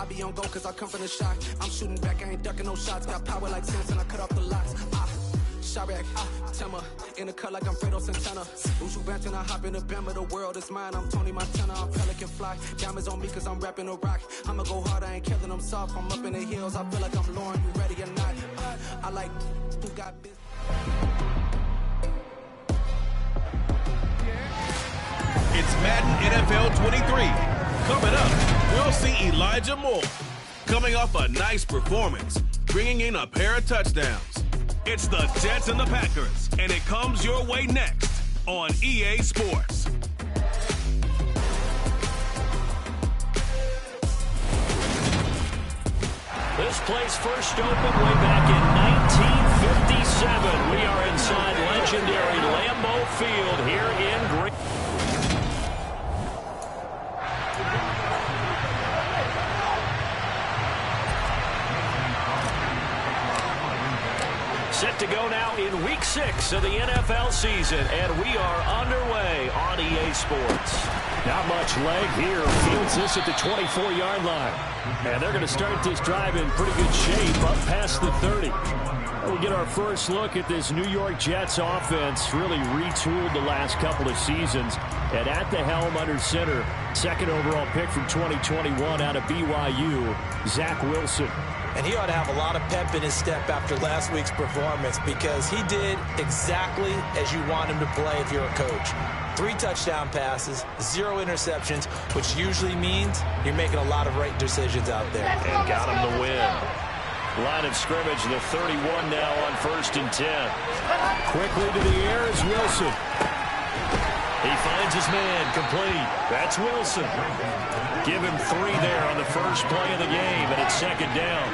I be on go cause I come from the shot. I'm shooting back, I ain't ducking no shots. Got power like Samson, I cut off the locks. Sharek, Timmer, in the cut like I'm Fredo Santana. Ushu Banton, I hop in the Bama, the world is mine. I'm Tony Montana, I'm Pelican Fly. Diamonds on me cause I'm rapping a rock. I'ma go hard, I ain't killing them soft. I'm up in the hills, I feel like I'm Lauren, you ready or not? I like who got business. It's Madden NFL 23. Coming up, we'll see Elijah Moore coming off a nice performance, bringing in a pair of touchdowns. It's the Jets and the Packers, and it comes your way next on EA Sports. This place first opened way back in 1957. We are inside legendary Lambeau Field here in Green. Set to go now in Week 6 of the NFL season, and we are underway on EA Sports. Not much leg here. Fields this at the 24-yard line. And they're going to start this drive in pretty good shape up past the 30. We'll get our first look at this New York Jets offense, really retooled the last couple of seasons. And at the helm under center, second overall pick from 2021 out of BYU, Zach Wilson. And he ought to have a lot of pep in his step after last week's performance because he did exactly as you want him to play if you're a coach. 3 touchdown passes, 0 interceptions, which usually means you're making a lot of right decisions out there. And got him the win. Line of scrimmage, the 31 now on 1st and 10. Quickly to the air is Wilson. He finds his man, complete. That's Wilson. Give him 3 there on the first play of the game, and it's second down.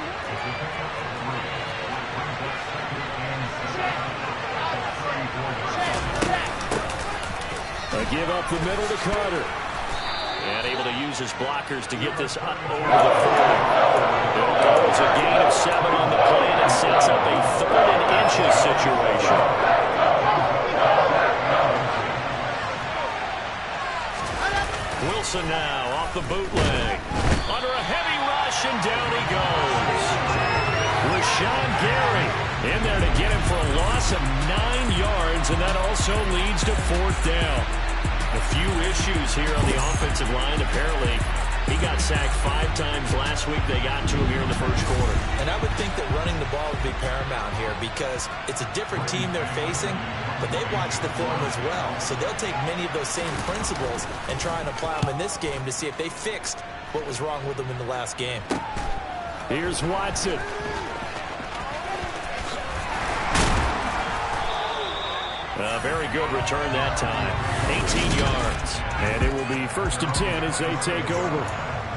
A give up the middle to Carter. And able to use his blockers to get this up over the 40. It goes a gain of 7 on the play, and it sets up a 3rd and inches situation. Wilson now off the bootleg. Under a heavy rush, and down he goes. Rashawn Gary in there to get him for a loss of 9 yards, and that also leads to 4th down. A few issues here on the offensive line. Apparently, he got sacked 5 times last week. They got to him here in the first quarter. And I would think that running the ball would be paramount here because it's a different team they're facing, but they watch the film as well. So they'll take many of those same principles and try and apply them in this game to see if they fixed what was wrong with them in the last game. Here's Watson. A very good return that time. 18 yards. And it will be 1st and 10 as they take over.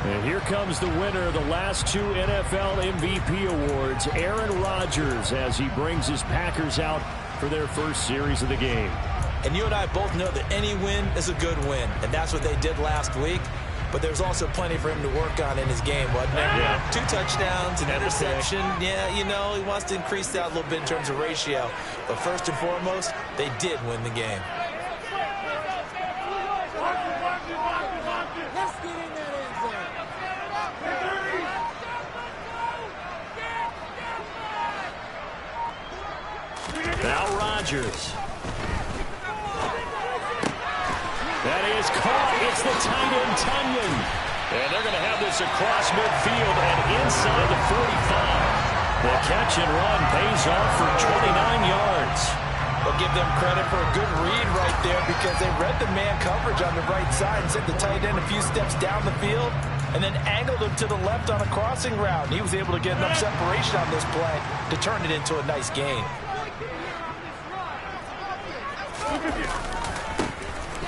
And here comes the winner of the last 2 NFL MVP awards, Aaron Rodgers, as he brings his Packers out for their first series of the game. And you and I both know that any win is a good win, and that's what they did last week. But there's also plenty for him to work on in his game, wasn't there? Yeah. 2 touchdowns, an interception. Yeah, you know, he wants to increase that a little bit in terms of ratio. But first and foremost, they did win the game. Now Rodgers. That is caught. It's the tight end, Tunyon. And they're going to have this across midfield and inside the 45. The catch and run pays off for 29 yards. We'll give them credit for a good read right there because they read the man coverage on the right side and sent the tight end a few steps down the field and then angled him to the left on a crossing route. And he was able to get enough separation on this play to turn it into a nice gain.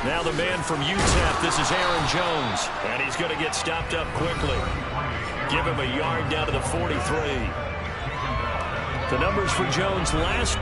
Now the man from UTEP, this is Aaron Jones. And he's going to get stopped up quickly. Give him a yard down to the 43. The numbers for Jones last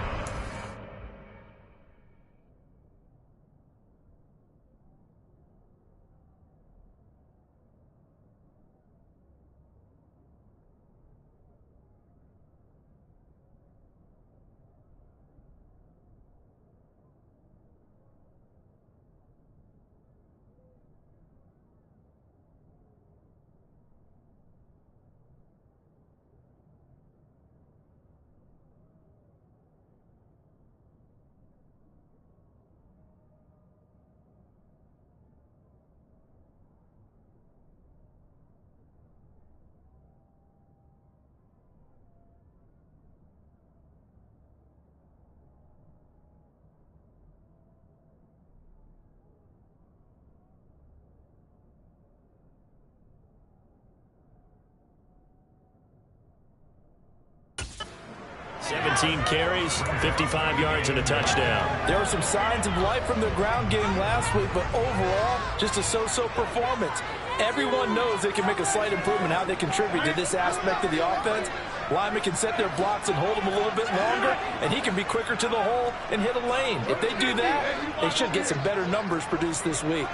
17 carries, 55 yards, and a touchdown. There were some signs of life from their ground game last week, but overall, just a so-so performance. Everyone knows they can make a slight improvement how they contribute to this aspect of the offense. Linemen can set their blocks and hold them a little bit longer, and he can be quicker to the hole and hit a lane. If they do that, they should get some better numbers produced this week.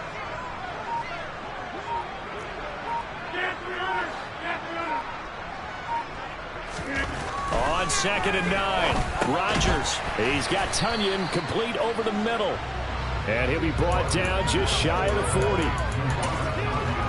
On 2nd and 9, Rodgers. He's got Tunyon complete over the middle. And he'll be brought down just shy of the 40.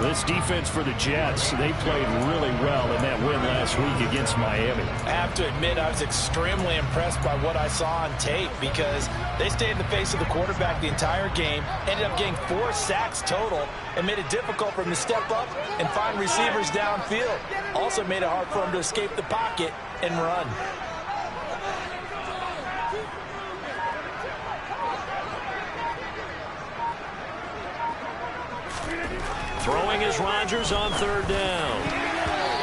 This defense for the Jets, they played really well in that win last week against Miami. I have to admit, I was extremely impressed by what I saw on tape because they stayed in the face of the quarterback the entire game, ended up getting 4 sacks total, and made it difficult for him to step up and find receivers downfield. Also made it hard for him to escape the pocket and run. Throwing is Rodgers on 3rd down.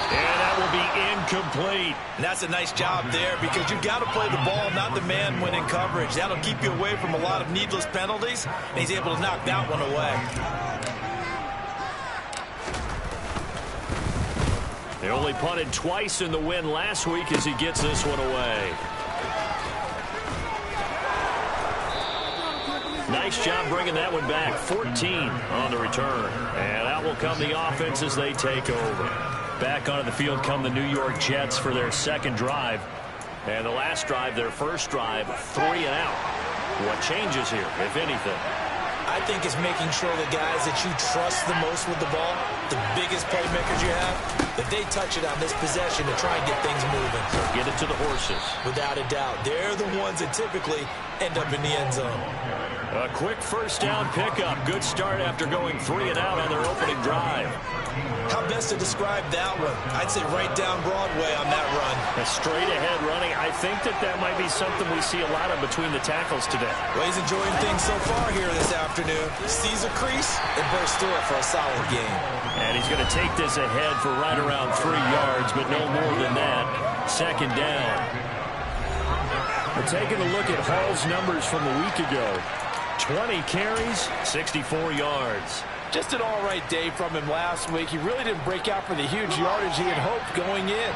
And that will be incomplete. And that's a nice job there because you've got to play the ball, not the man when in coverage. That'll keep you away from a lot of needless penalties, and he's able to knock that one away. They only punted twice in the win last week as he gets this one away. Nice job bringing that one back. 14 on the return. And out will come the offense as they take over. Back onto the field come the New York Jets for their 2nd drive. And the last drive, their 1st drive, 3 and out. What changes here, if anything? I think it's making sure the guys that you trust the most with the ball, the biggest playmakers you have, that they touch it on this possession to try and get things moving. So get it to the horses. Without a doubt. They're the ones that typically end up in the end zone. A quick 1st down pickup. Good start after going 3 and out on their opening drive. How best to describe that one? I'd say right down Broadway on that run. A straight ahead running. I think that might be something we see a lot of between the tackles today. Well, he's enjoying things so far here this afternoon. Sees a crease and bursts through it for a solid game. And he's going to take this ahead for right around 3 yards, but no more than that. 2nd down. We're taking a look at Hall's numbers from a week ago. 20 carries, 64 yards. Just an all-right day from him last week. He really didn't break out for the huge yardage he had hoped going in.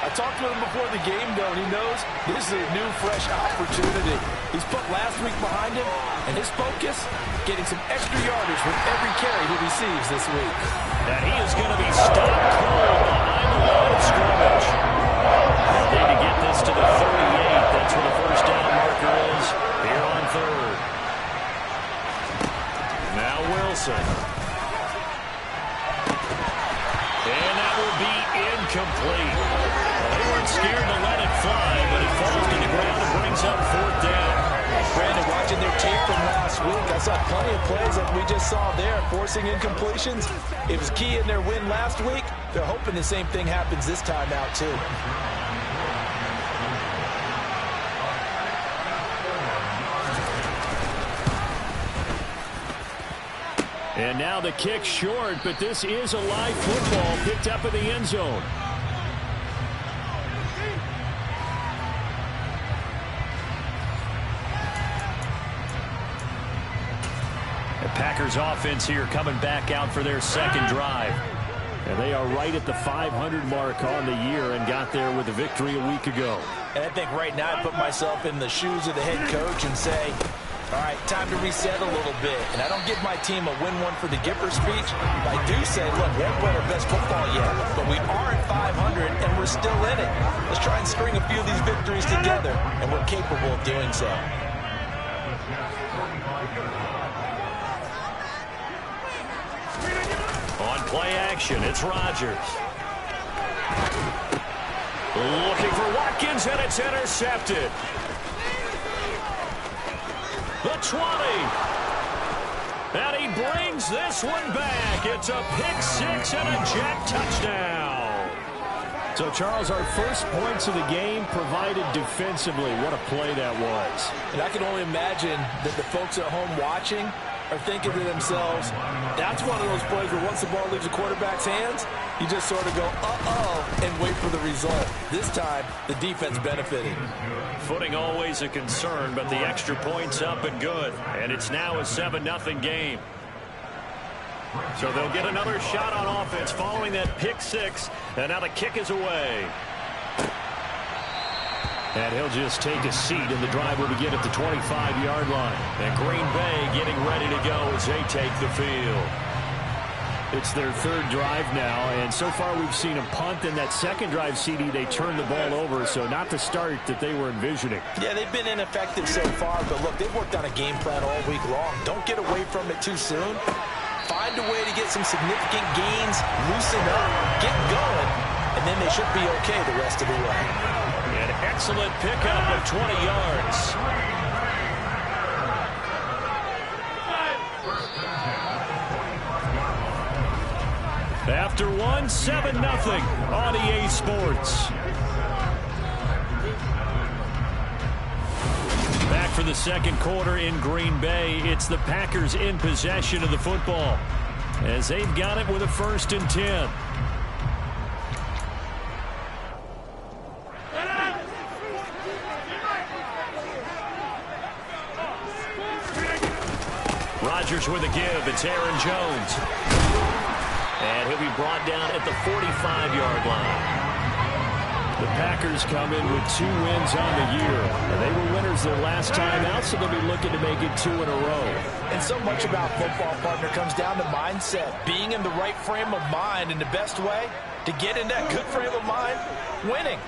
I talked with him before the game, though, and he knows this is a new, fresh opportunity. He's put last week behind him, and his focus, getting some extra yardage with every carry he receives this week. And he is going to be stopped cold behind the line of scrimmage. They need to get this to the 38. That's where the 1st down marker is here on 3rd. Now Wilson. And that will be incomplete. Well, they weren't scared to let it fly, but it falls to the ground and brings up 4th down. Brandon, watching their tape from last week, I saw plenty of plays that we just saw there, forcing incompletions. It was key in their win last week. They're hoping the same thing happens this time out, too. And now the kick short, but this is a live football picked up in the end zone. The Packers offense here coming back out for their 2nd drive. And they are right at the 500 mark on the year and got there with a victory a week ago. And I think right now I put myself in the shoes of the head coach and say, all right, time to reset a little bit. And I don't give my team a win one for the Gipper speech. I do say, look, we haven't played our best football yet, but we are at 500 and we're still in it. Let's try and string a few of these victories together, and we're capable of doing so. On play action, it's Rodgers. Looking for Watkins, and it's intercepted. The 20. And he brings this one back. It's a pick-6 and a Jet touchdown. So, Charles, our first points of the game provided defensively. What a play that was. And I can only imagine that the folks at home watching, are thinking to themselves, that's one of those plays where once the ball leaves the quarterback's hands, you just sort of go, uh-oh, and wait for the result. This time, the defense benefited. Footing always a concern, but the extra point's up and good. And it's now a 7-0 game. So they'll get another shot on offense following that pick six. And now the kick is away. And he'll just take a seat, and the drive will begin at the 25-yard line. And Green Bay getting ready to go as they take the field. It's their third drive now, and so far we've seen them punt. In that second drive, CD, they turned the ball over, so not the start that they were envisioning. Yeah, they've been ineffective so far, but look, they've worked on a game plan all week long. Don't get away from it too soon. Find a way to get some significant gains, loosen up, get going, and then they should be okay the rest of the way. An excellent pickup of 20 yards. After one, 7-0 on EA Sports. Back for the second quarter in Green Bay. It's the Packers in possession of the football as they've got it with a 1st and 10. Rodgers with a give. It's Aaron Jones. And he'll be brought down at the 45-yard line. The Packers come in with 2 wins on the year. And they were winners their last time out, so they'll be looking to make it 2 in a row. And so much about football, partner, comes down to mindset. Being in the right frame of mind, and the best way to get in that good frame of mind, winning.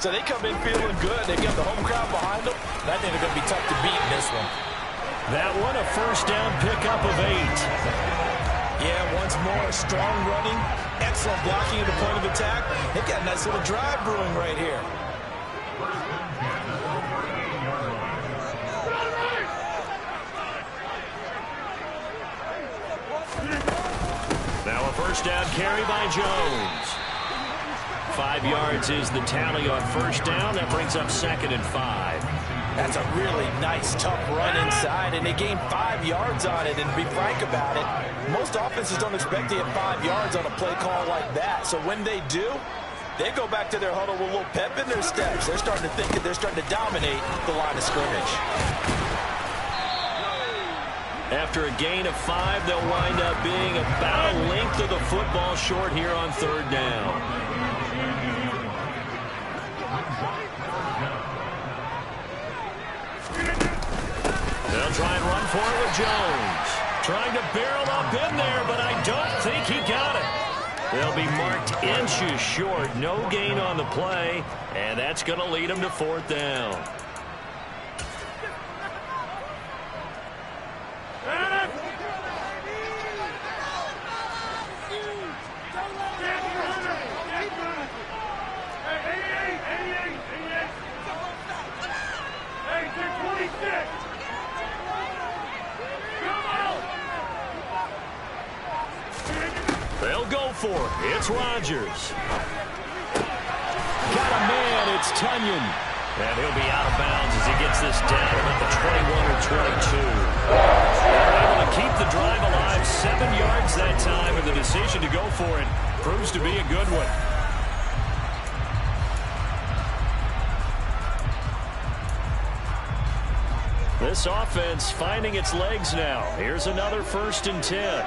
So they come in feeling good. They've got the home crowd behind them. And I think they're going to be tough to beat in this one. That one, a 1st down pickup of 8. Yeah, once more, strong running, excellent blocking at the point of attack. They've got a nice little drive brewing right here. Now a 1st down carry by Jones. 5 yards is the tally on 1st down. That brings up 2nd and 5. That's a really nice, tough run inside, and they gained 5 yards on it. And to be frank about it, most offenses don't expect to get 5 yards on a play call like that. So when they do, they go back to their huddle with a little pep in their steps. They're starting to think that they're starting to dominate the line of scrimmage. After a gain of 5, they'll wind up being about a length of the football short here on 3rd down. They'll try and run for it with Jones. Trying to barrel up in there, but I don't think he got it. They'll be marked inches short. No gain on the play, and that's going to lead them to 4th down. They'll go for it. It's Rodgers. Got a man. It's Tunyon. And he'll be out of bounds as he gets this down at the 21 or 22. They're able to keep the drive alive. 7 yards that time, and the decision to go for it proves to be a good one. This offense finding its legs now. Here's another 1st and 10.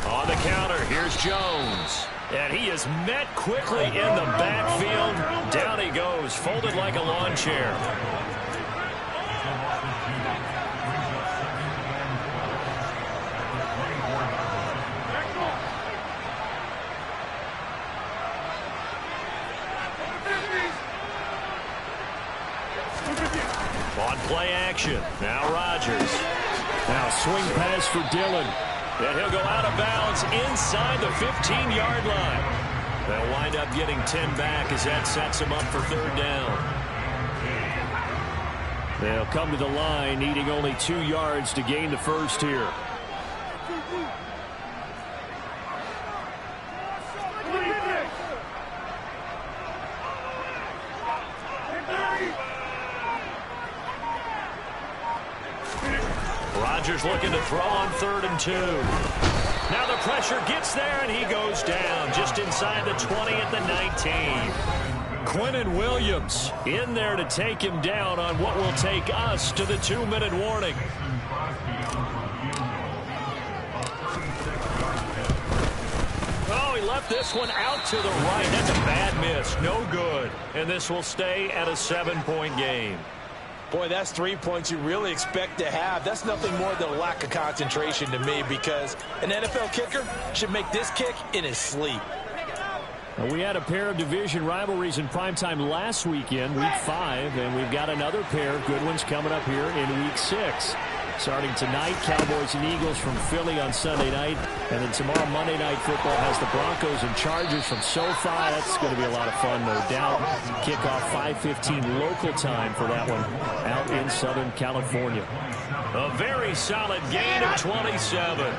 On the counter, here's Jones. And he is met quickly in the backfield. Down he goes, folded like a lawn chair. On play action, now Rodgers. Now swing pass for Dillon. And he'll go out of bounds inside the 15-yard line. They'll wind up getting 10 back as that sets him up for 3rd down. They'll come to the line needing only 2 yards to gain the 1st here. Rodgers looking to throw on 3rd and 2. Now the pressure gets there, and he goes down just inside the 20 at the 19. Quinnen Williams in there to take him down on what will take us to the 2-minute warning. Oh, he left this one out to the right. That's a bad miss. No good. And this will stay at a 7-point game. Boy, that's 3 points you really expect to have. That's nothing more than a lack of concentration to me, because an NFL kicker should make this kick in his sleep. We had a pair of division rivalries in primetime last weekend, Week 5, and we've got another pair of good ones coming up here in Week 6. Starting tonight, Cowboys and Eagles from Philly on Sunday night. And then tomorrow, Monday Night Football has the Broncos and Chargers from SoFi. That's going to be a lot of fun, no doubt. Kickoff 5:15 local time for that one out in Southern California. A very solid gain of 27.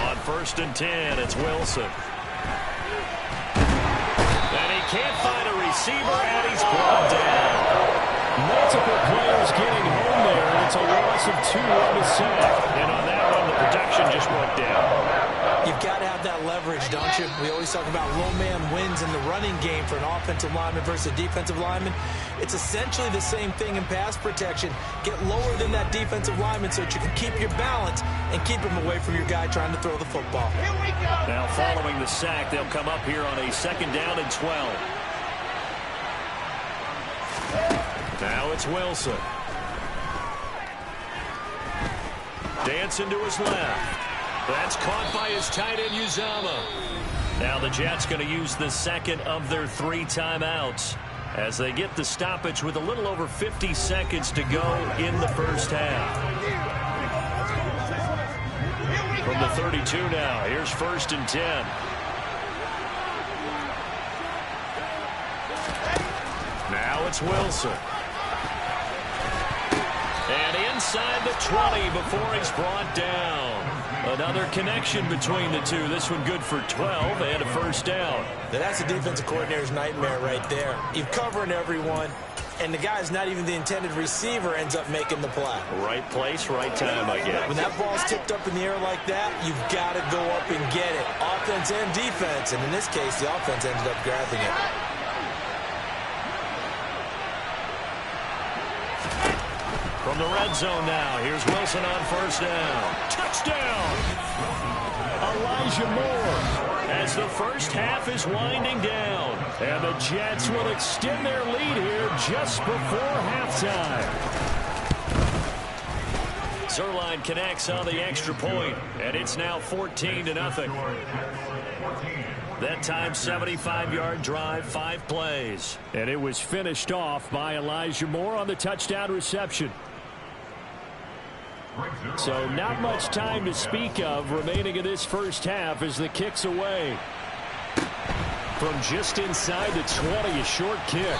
On 1st and 10, it's Wilson. And he can't find a receiver, and he's brought down. Multiple players getting home there, and it's a loss of 2 on the sack. And on that one, the protection just broke down. You've got to have that leverage, don't you? We always talk about low man wins in the running game for an offensive lineman versus a defensive lineman. It's essentially the same thing in pass protection. Get lower than that defensive lineman so that you can keep your balance and keep him away from your guy trying to throw the football. Now, following the sack, they'll come up here on a 2nd down and 12. Now it's Wilson. Dancing to his left. That's caught by his tight end, Uzama. Now the Jets going to use the 2nd of their 3 timeouts as they get the stoppage with a little over 50 seconds to go in the first half. From the 32 now, here's 1st and 10. Now it's Wilson. And inside the 20 before he's brought down. Another connection between the two. This one good for 12 and a 1st down. Now that's a defensive coordinator's nightmare right there. You're covering everyone, and the guy's not even the intended receiver ends up making the play. Right place, right time, I guess. When that ball's tipped up in the air like that, you've got to go up and get it. Offense and defense, and in this case, the offense ended up grabbing it. From the red zone now, here's Wilson on 1st down. Touchdown! Elijah Moore as the first half is winding down. And the Jets will extend their lead here just before halftime. Zerline connects on the extra point, and it's now 14-0. That time, 75-yard drive, 5 plays. And it was finished off by Elijah Moore on the touchdown reception. So not much time to speak of remaining in this first half as the kick's away. From just inside the 20, a short kick.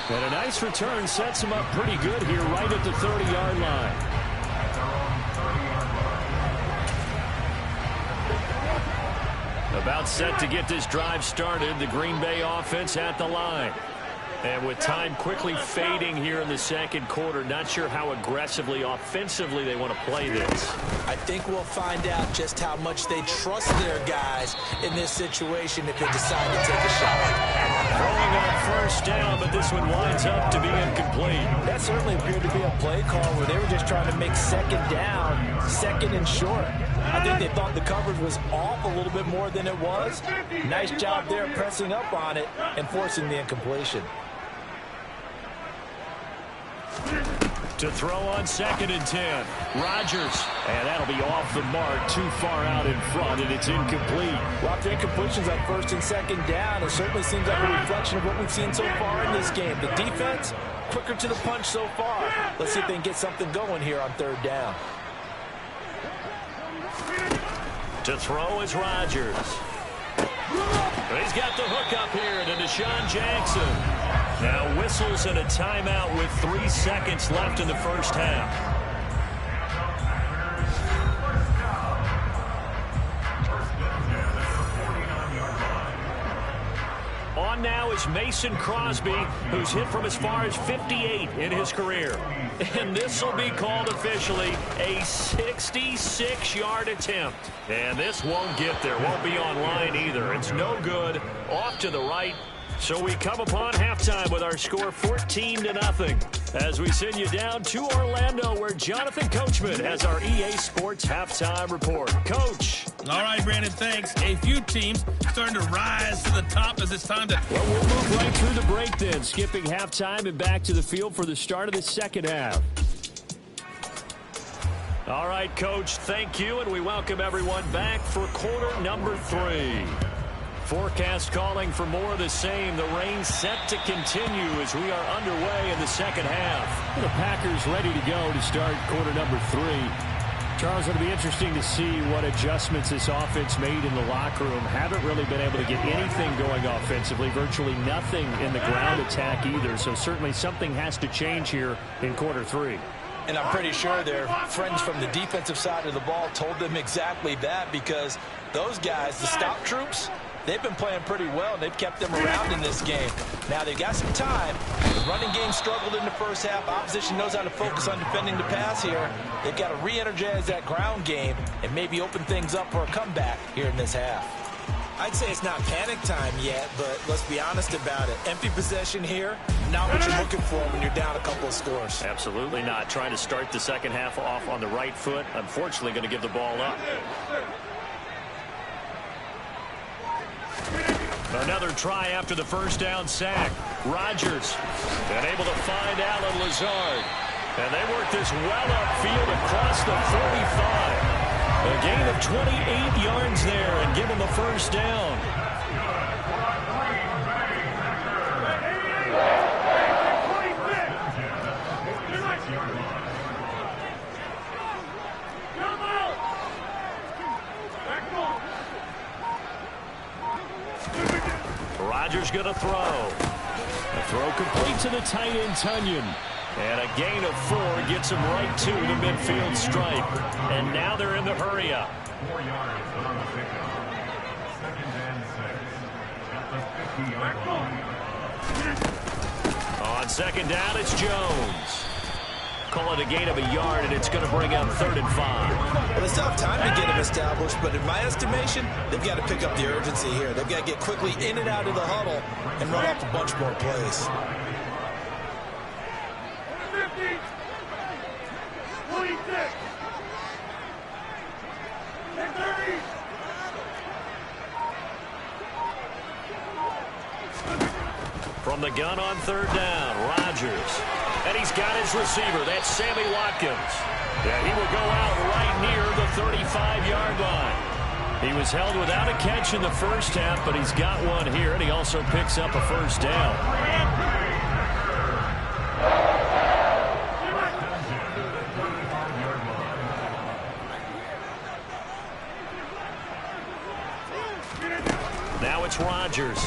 And a nice return sets him up pretty good here right at the 30-yard line. About set to get this drive started, the Green Bay offense at the line. And with time quickly fading here in the 2nd quarter, not sure how aggressively, offensively they want to play this. I think we'll find out just how much they trust their guys in this situation if they decide to take a shot. Throwing on 1st down, but this one winds up to be incomplete. That certainly appeared to be a play call where they were just trying to make 2nd down, 2nd and short. I think they thought the coverage was off a little bit more than it was. Nice job there pressing up on it and forcing the incompletion. To throw on 2nd and 10. Rodgers. And that'll be off the mark, too far out in front, and it's incomplete. Well, after incompletions on 1st and 2nd down, it certainly seems like a reflection of what we've seen so far in this game. The defense, quicker to the punch so far. Let's see if they can get something going here on 3rd down. To throw is Rodgers. He's got the hook up here to Deshaun Jackson. Now whistles and a timeout with 3 seconds left in the first half. On on now is Mason Crosby, who's hit from as far as 58 in his career. And this will be called officially a 66-yard attempt. And this won't get there, won't be on line either. It's no good, off to the right. So we come upon halftime with our score 14-0 as we send you down to Orlando, where Jonathan Coachman has our EA Sports halftime report. Coach. All right, Brandon, thanks. A few teams starting to rise to the top as it's time to... Well, we'll move right through the break then, skipping halftime and back to the field for the start of the second half. All right, Coach, thank you, and we welcome everyone back for quarter number 3. Forecast calling for more of the same. The rain set to continue as we are underway in the second half. The Packers ready to go to start quarter number 3. Charles, it'll be interesting to see what adjustments this offense made in the locker room. Haven't really been able to get anything going offensively. Virtually nothing in the ground attack either. So certainly something has to change here in quarter 3. And I'm pretty sure their friends from the defensive side of the ball told them exactly that, because those guys, the stop troops, they've been playing pretty well, and they've kept them around in this game. Now, they've got some time. The running game struggled in the first half. Opposition knows how to focus on defending the pass here. They've got to re-energize that ground game and maybe open things up for a comeback here in this half. I'd say it's not panic time yet, but let's be honest about it. Empty possession here, not what you're looking for when you're down a couple of scores. Absolutely not. Trying to start the second half off on the right foot. Unfortunately, going to give the ball up. Another try after the first down sack. Rodgers and able to find Allen Lazard. And they work this well upfield across the 45. A gain of 28 yards there and give him a first down. Rodgers going to throw. A throw complete to the tight end, Tunyon. And a gain of 4 gets him right to the midfield stripe. And now they're in the hurry-up. On second down, it's Jones. Call it a gain of a yard, and it's going to bring up 3rd and 5. Well, it's not time to get him established, but in my estimation, they've got to pick up the urgency here. They've got to get quickly in and out of the huddle and run off a bunch more plays. From the gun on 3rd down, Rodgers. And he's got his receiver. That's Sammy Watkins. And he will go out right near the 35-yard line. He was held without a catch in the first half, but he's got one here, and he also picks up a first down. Now it's Rodgers.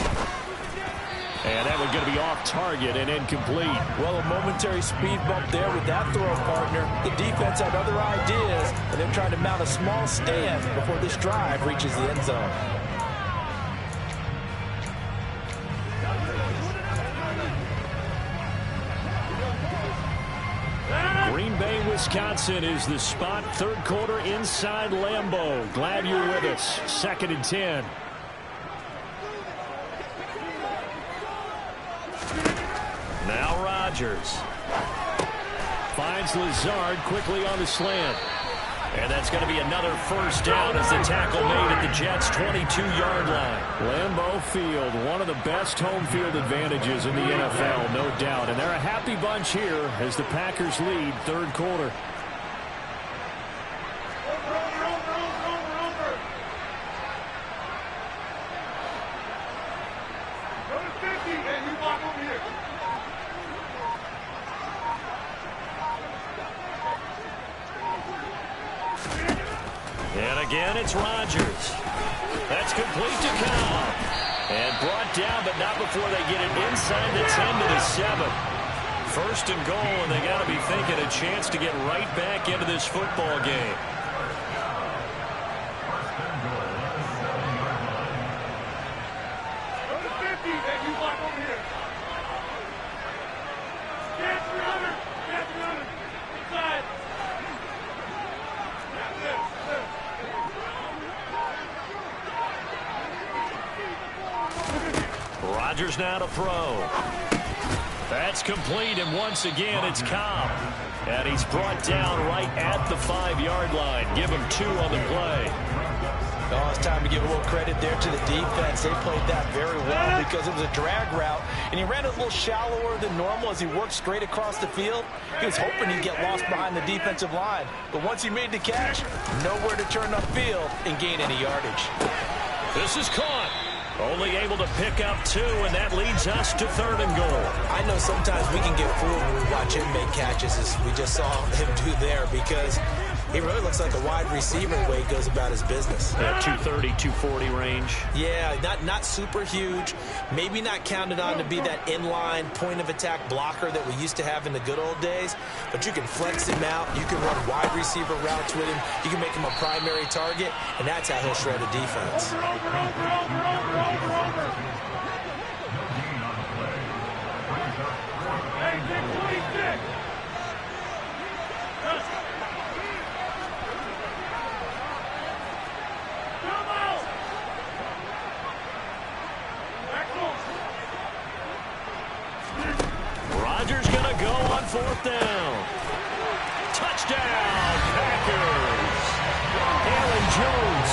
And that one's going to be off target and incomplete. Well, a momentary speed bump there with that throw, partner. The defense had other ideas, and they're trying to mount a small stand before this drive reaches the end zone. Green Bay, Wisconsin is the spot. 3rd quarter inside Lambeau. Glad you're with us. 2nd and 10. Now Rodgers finds Lazard quickly on the slant. And that's going to be another first down as the tackle made at the Jets' 22-yard line. Lambeau Field, one of the best home field advantages in the NFL, no doubt. And they're a happy bunch here as the Packers lead 3rd quarter. And again, it's Rodgers. That's complete to Cobb. And brought down, but not before they get it inside the 10 to the 7. 1st and goal, and they got to be thinking a chance to get right back into this football game. Go to 50, and you Rodgers now to throw. That's complete, and once again, it's Cobb. And he's brought down right at the 5-yard line. Give him 2 on the play. Oh, it's time to give a little credit there to the defense. They played that very well because it was a drag route, and he ran it a little shallower than normal as he worked straight across the field. He was hoping he'd get lost behind the defensive line, but once he made the catch, nowhere to turn upfield and gain any yardage. This is caught. Only able to pick up 2, and that leads us to 3rd and goal. I know sometimes we can get fooled when we watch him make catches, as we just saw him do there, because he really looks like a wide receiver the way he goes about his business. Yeah, 230, 240 range. Yeah, not super huge. Maybe not counted on to be that inline point-of-attack blocker that we used to have in the good old days. But you can flex him out. You can run wide receiver routes with him. You can make him a primary target, and that's how he'll shred a defense. Rodgers going to go on 4th down. Touchdown, Packers. Aaron Jones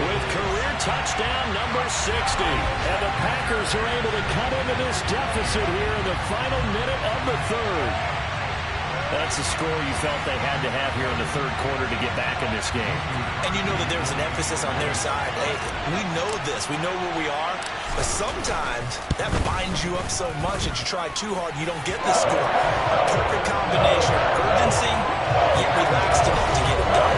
with career touchdown number 60. And the Packers are able to cut into this deficit here in the final minute of the 3rd. That's the score you felt they had to have here in the 3rd quarter to get back in this game. And you know that there's an emphasis on their side. Hey, we know this. We know where we are. But sometimes that binds you up so much that you try too hard, you don't get the score. A perfect combination of urgency, yet relaxed enough to get it done.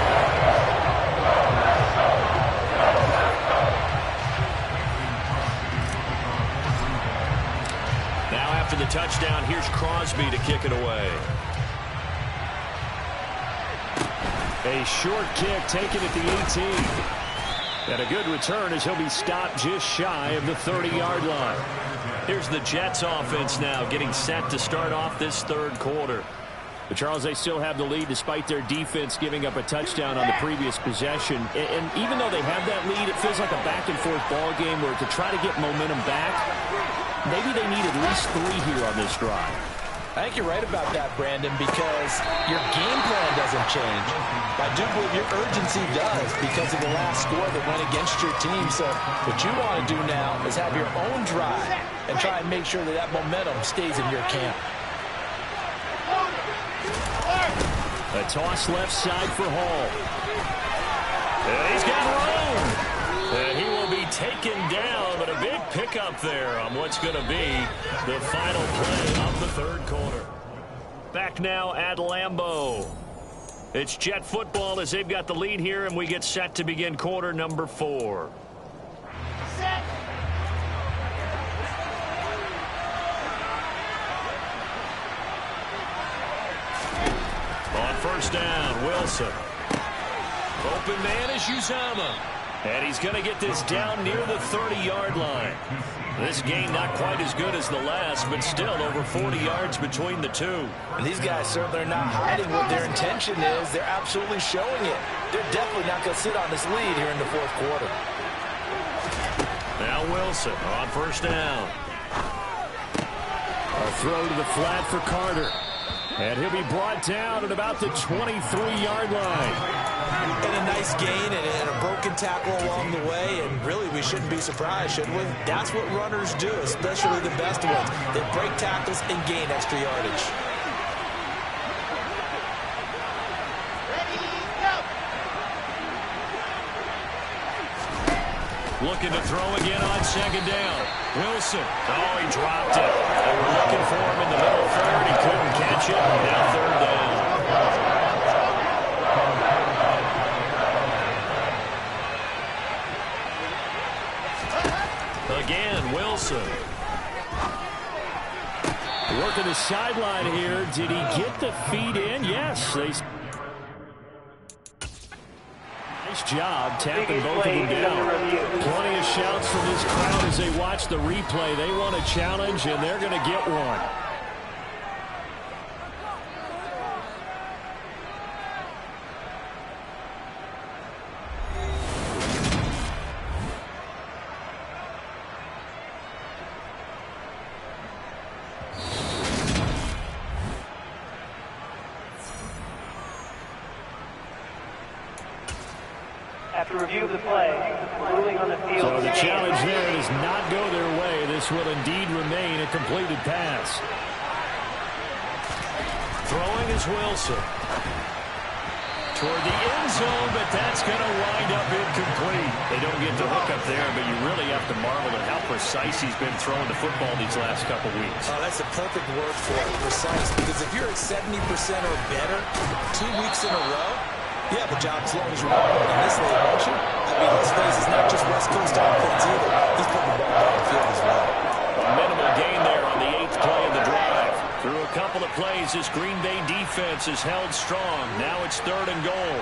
Now after the touchdown, here's Crosby to kick it away. A short kick taken at the 18. And a good return as he'll be stopped just shy of the 30-yard line. Here's the Jets offense now getting set to start off this 3rd quarter. But Charles, they still have the lead despite their defense giving up a touchdown on the previous possession. And even though they have that lead, it feels like a back-and-forth ball game where to try to get momentum back, maybe they need at least 3 here on this drive. I think you're right about that, Brandon, because your game plan doesn't change. I do believe your urgency does because of the last score that went against your team. So what you want to do now is have your own drive and try and make sure that that momentum stays in your camp. A toss left side for Hall. And he's got room. And he will be taken down, but a big pickup there on what's going to be the final play of the 3rd quarter. Back now at Lambeau. It's Jet football as they've got the lead here, and we get set to begin quarter number 4. Set. On 1st down, Wilson. Open man is Uzomah. And he's going to get this down near the 30-yard line. This game not quite as good as the last, but still over 40 yards between the two. And these guys certainly are not hiding what their intention is. They're absolutely showing it. They're definitely not going to sit on this lead here in the 4th quarter. Now Wilson on 1st down. A throw to the flat for Carter. And he'll be brought down at about the 23-yard line. And a nice gain and a broken tackle along the way, and really we shouldn't be surprised, should we? That's what runners do, especially the best ones. They break tackles and gain extra yardage. Ready, go. Looking to throw again on 2nd down. Wilson. Oh, he dropped it. They were looking for him in the middle 3rd. He couldn't catch it. Now 3rd down. Again, Wilson. Working the sideline here. Did he get the feet in? Yes. Nice job tapping both of them down. Plenty of shouts from this crowd as they watch the replay. They want a challenge, and they're going to get one. After review of the play, ruling on the field. So the challenge there does not go their way. This will indeed remain a completed pass. Throwing is Wilson. Toward the end zone, but that's going to wind up incomplete. They don't get the hook up there, but you really have to marvel at how precise he's been throwing the football these last couple weeks. Oh, that's a perfect word for it, precise, because if you're at 70% or better 2 weeks in a row, you have a job as long as you want in this league, don't you? I mean, let's face it, it's not just West Coast offense either. He's putting the ball downfield as well. A minimal gain there on the 8th play of the drive. Through a couple of plays, this Green Bay defense is held strong. Now it's 3rd and goal.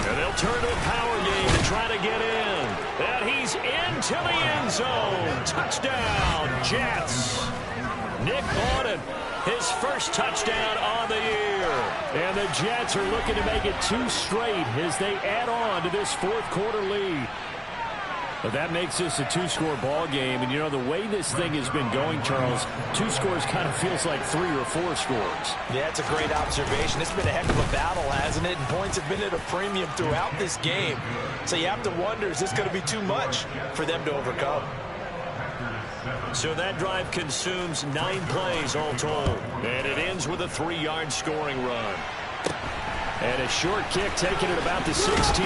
And they'll turn to a power game to try to get in. And he's into the end zone. Touchdown, Jets. Nick Bawden, his first touchdown on the year. And the Jets are looking to make it 2 straight as they add on to this 4th quarter lead. But that makes this a 2-score ball game. And, you know, the way this thing has been going, Charles, 2 scores kind of feels like 3 or 4 scores. Yeah, it's a great observation. It's been a heck of a battle, hasn't it? And points have been at a premium throughout this game. So you have to wonder, is this going to be too much for them to overcome? So that drive consumes 9 plays all told. And it ends with a 3-yard scoring run. And a short kick taken at about the 16.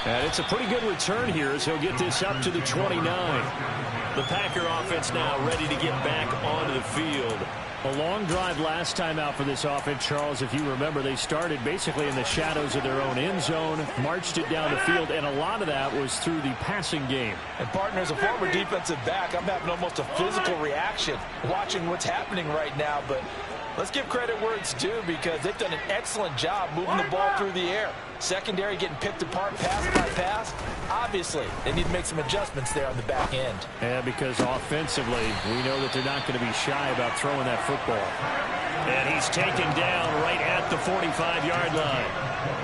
And it's a pretty good return here as he'll get this up to the 29. The Packer offense now ready to get back onto the field. A long drive last time out for this offense, Charles. If you remember, they started basically in the shadows of their own end zone, marched it down the field, and a lot of that was through the passing game. And, partner, as a former defensive back, I'm having almost a physical reaction watching what's happening right now. But let's give credit where it's due because they've done an excellent job moving the ball through the air. Secondary getting picked apart pass by pass. Obviously, they need to make some adjustments there on the back end. Yeah, because offensively, we know that they're not going to be shy about throwing that football. And he's taken down right at the 45-yard line.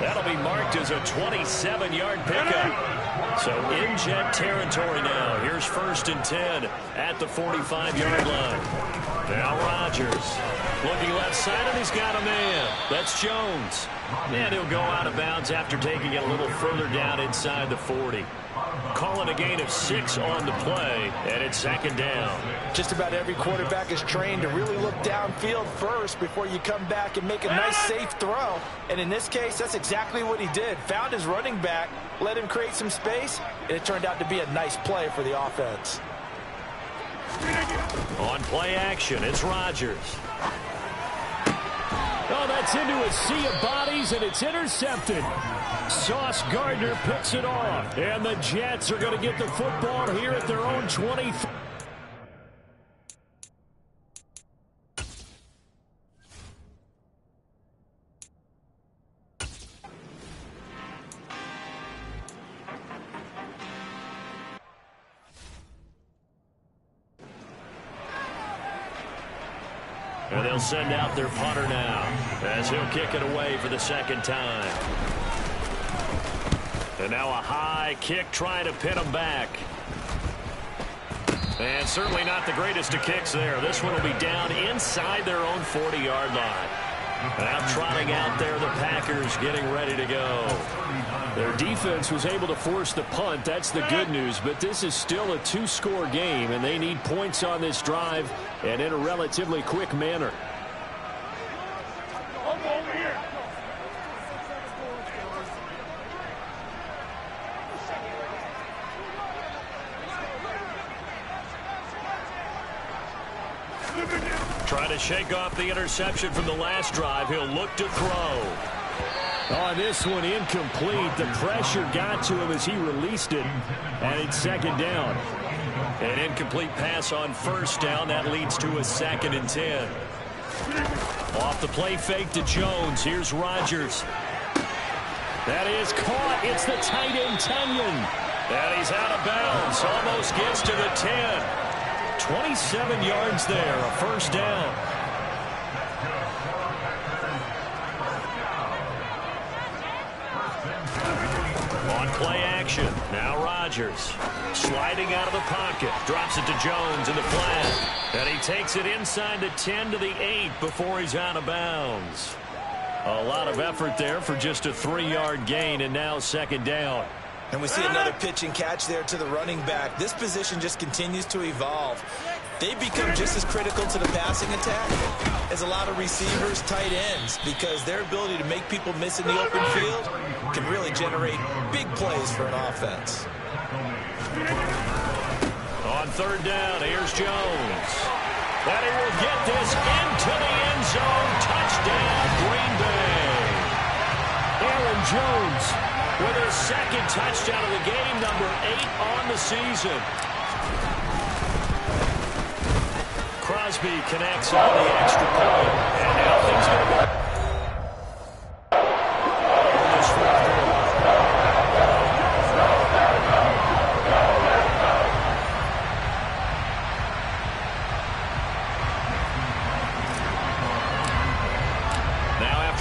That'll be marked as a 27-yard pickup. So in Jet territory now. Here's 1st and 10 at the 45-yard line. Now Rodgers looking left side, and he's got a man. That's Jones. And he'll go out of bounds after taking it a little further down inside the 40. Calling a gain of 6 on the play, and it's 2nd down. Just about every quarterback is trained to really look downfield first before you come back and make a nice, safe throw. And in this case, that's exactly what he did. Found his running back, let him create some space, and it turned out to be a nice play for the offense. On play action, it's Rodgers. Oh, that's into a sea of bodies, and it's intercepted. Sauce Gardner picks it off, and the Jets are going to get the football here at their own 23. And they'll send out their punter now as he'll kick it away for the 2nd time. And now a high kick trying to pin them back. And certainly not the greatest of kicks there. This one will be down inside their own 40-yard line. Now trotting out there, the Packers getting ready to go. Their defense was able to force the punt. That's the good news. But this is still a 2-score game, and they need points on this drive and in a relatively quick manner. Trying to shake off the interception from the last drive. He'll look to throw. On this one, incomplete. The pressure got to him as he released it, and it's 2nd down. An incomplete pass on 1st down. That leads to a 2nd and 10. Off the play fake to Jones. Here's Rodgers. That is caught. It's the tight end, Tunyon. And he's out of bounds. Almost gets to the 10. 27 yards there, a 1st down. On play action, now Rodgers. Sliding out of the pocket, drops it to Jones in the flat. And he takes it inside the 10 to the 8 before he's out of bounds. A lot of effort there for just a 3-yard gain, and now second down. And we see another pitch and catch there to the running back. This position just continues to evolve. They become just as critical to the passing attack as a lot of receivers, tight ends, because their ability to make people miss in the open field can really generate big plays for an offense. On third down, here's Jones. And he will get this into the end zone. Touchdown, Green Bay. Aaron Jones with his second touchdown of the game, number 8 on the season. Crosby connects on the extra point. And now things going to work.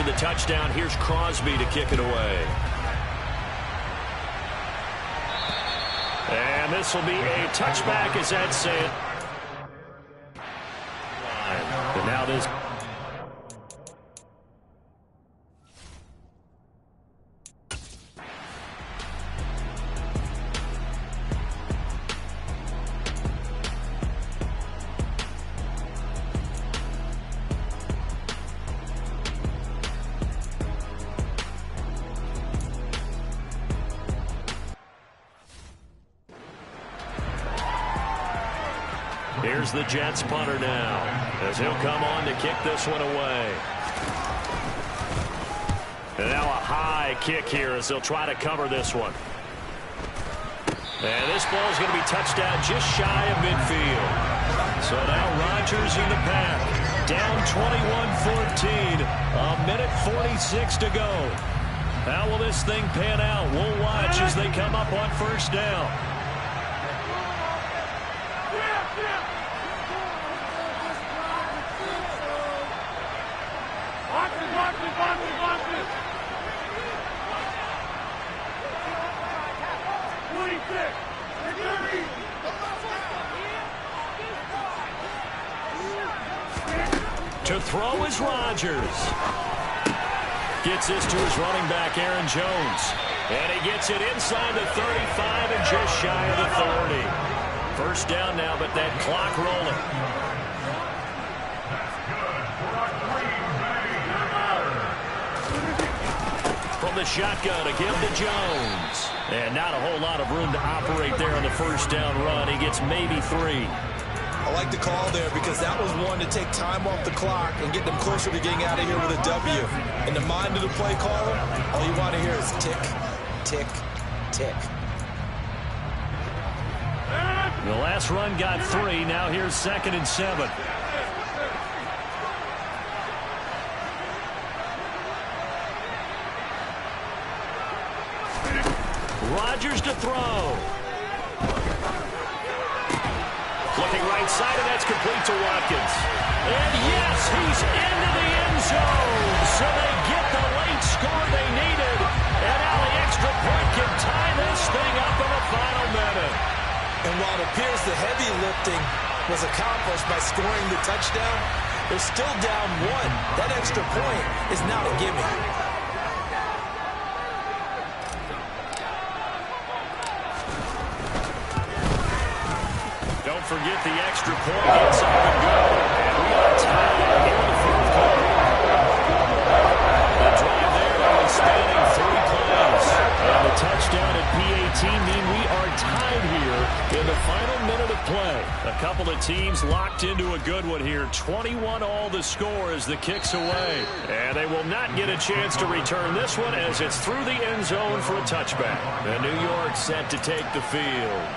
The touchdown, here's Crosby to kick it away. And this will be a touchback, as Ed said. And now this. Here's the Jets punter now, as he'll come on to kick this one away. And now a high kick here as they'll try to cover this one. And this ball is going to be touched down just shy of midfield. So now Rodgers in the pack, down 21-14, a minute 46 to go. How will this thing pan out? We'll watch as they come up on first down. To throw is Rodgers. Gets this to his running back, Aaron Jones. And he gets it inside the 35 and just shy of the 30. First down now, but that clock rolling. From the shotgun, a give to Jones. And not a whole lot of room to operate there on the first down run. He gets maybe 3. I like the call there because that was one to take time off the clock and get them closer to getting out of here with a W. In the mind of the play caller, all you want to hear is tick, tick, tick. The last run got 3. Now here's 2nd and 7. Rodgers to throw. Looking right side, and that's complete to Watkins. And yes, he's into the end zone. So they get the late score they needed. And now the extra point can tie this thing up in the final minute. And while it appears the heavy lifting was accomplished by scoring the touchdown, they're still down 1. That extra point is not a gimme. Don't forget the extra point gets up and go. And we are tied here in the fourth quarter. The drive there was spanning 3 plays. And the touchdown at PAT mean we are tied here in the final minute of play. A couple of teams locked into a good one here. 21 all the score as the kick's away. And they will not get a chance to return this one as it's through the end zone for a touchback. And New York set to take the field.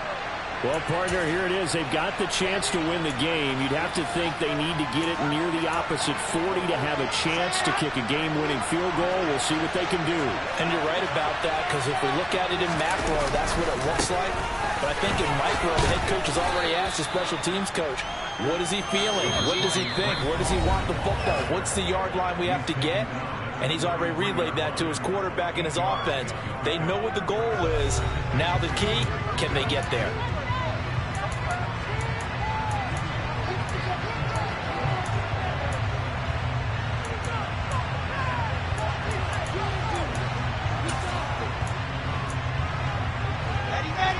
Well, partner, here it is. They've got the chance to win the game. You'd have to think they need to get it near the opposite 40 to have a chance to kick a game-winning field goal. We'll see what they can do. And you're right about that, because if we look at it in macro, that's what it looks like. But I think in micro, the head coach has already asked the special teams coach, what is he feeling? What does he think? Where does he want the football? What's the yard line we have to get? And he's already relayed that to his quarterback and his offense. They know what the goal is. Now the key, can they get there?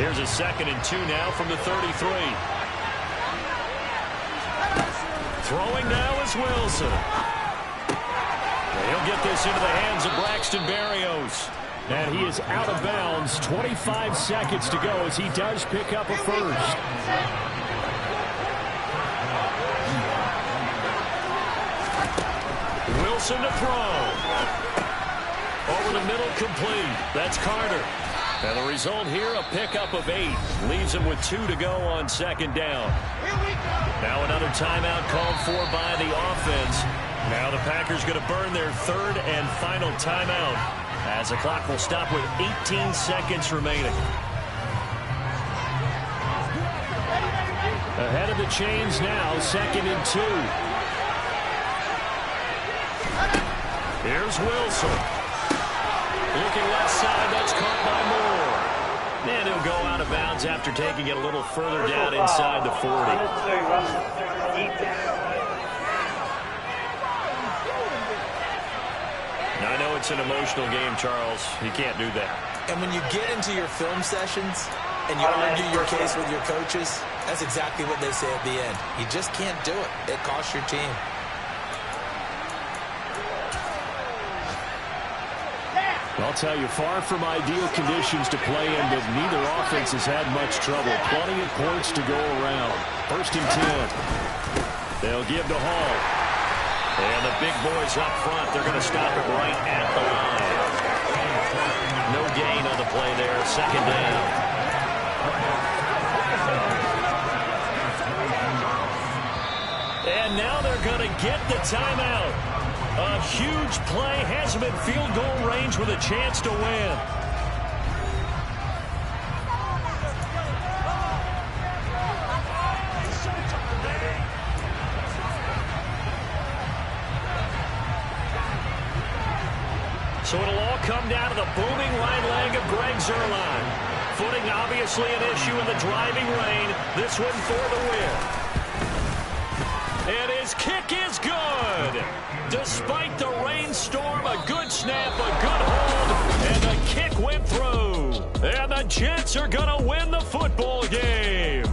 Here's a 2nd and 2 now from the 33. Throwing now is Wilson. He'll get this into the hands of Braxton Berrios. And he is out of bounds. 25 seconds to go as he does pick up a first. Wilson to throw. Over the middle, complete. That's Carter. And the result here, a pickup of 8. Leaves him with 2 to go on 2nd down. Now another timeout called for by the offense. Now the Packers going to burn their 3rd and final timeout as the clock will stop with 18 seconds remaining. Ahead of the chains now, 2nd and 2. Here's Wilson. Looking left side, that's caught by Moore. And he'll go out of bounds after taking it a little further down inside the 40. Now, I know it's an emotional game, Charles. You can't do that. And when you get into your film sessions and you argue your case with your coaches, that's exactly what they say at the end. You just can't do it. It costs your team. I'll tell you, far from ideal conditions to play in, but neither offense has had much trouble. Plenty of points to go around. 1st and 10. They'll give to Hall. And the big boys up front, they're going to stop it right at the line. No gain on the play there. 2nd down. And now they're going to get the timeout. A huge play has him in field goal range with a chance to win. So it'll all come down to the booming right leg of Greg Zuerlein. Footing obviously an issue in the driving rain. This one for the win. And his kick is good. Despite the rainstorm, a good snap, a good hold, and the kick went through. And the Jets are going to win the football game.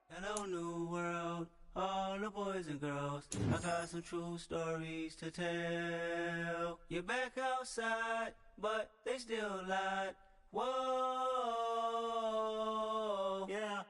Hello, new world, all the boys and girls. I got some true stories to tell. You're back outside, but they still lied. Whoa, yeah.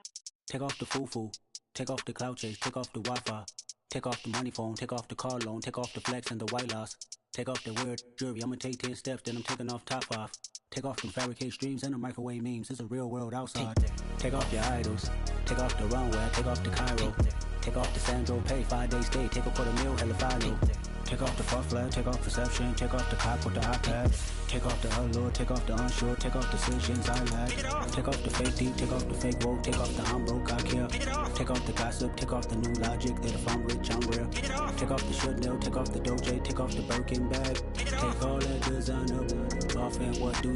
Take off the foo-foo. Take off the cloud chase, take off the Wi-Fi. Take off the money phone, take off the car loan, take off the flex and the white loss. Take off the weird jewelry, I'ma take 10 steps, then I'm taking off top off. Take off them fabricated streams and the microwave memes, it's a real world outside. Take off your idols, take off the runway, take off the Cairo. Take off the Sandro pay, 5-day stay, take a $250,000, hella final. Take off the far flag, take off perception, take off the cop with the iPad. Take off the allure, take off the unsure, take off decisions I lack. Take off the fake deep, take off the fake woke, take off the I'm broke, I care. Take off the gossip, take off the new logic that if I'm rich, I'm real. Take off the should know, take off the doje, take off the Birkin bag. Take all that designer off and what do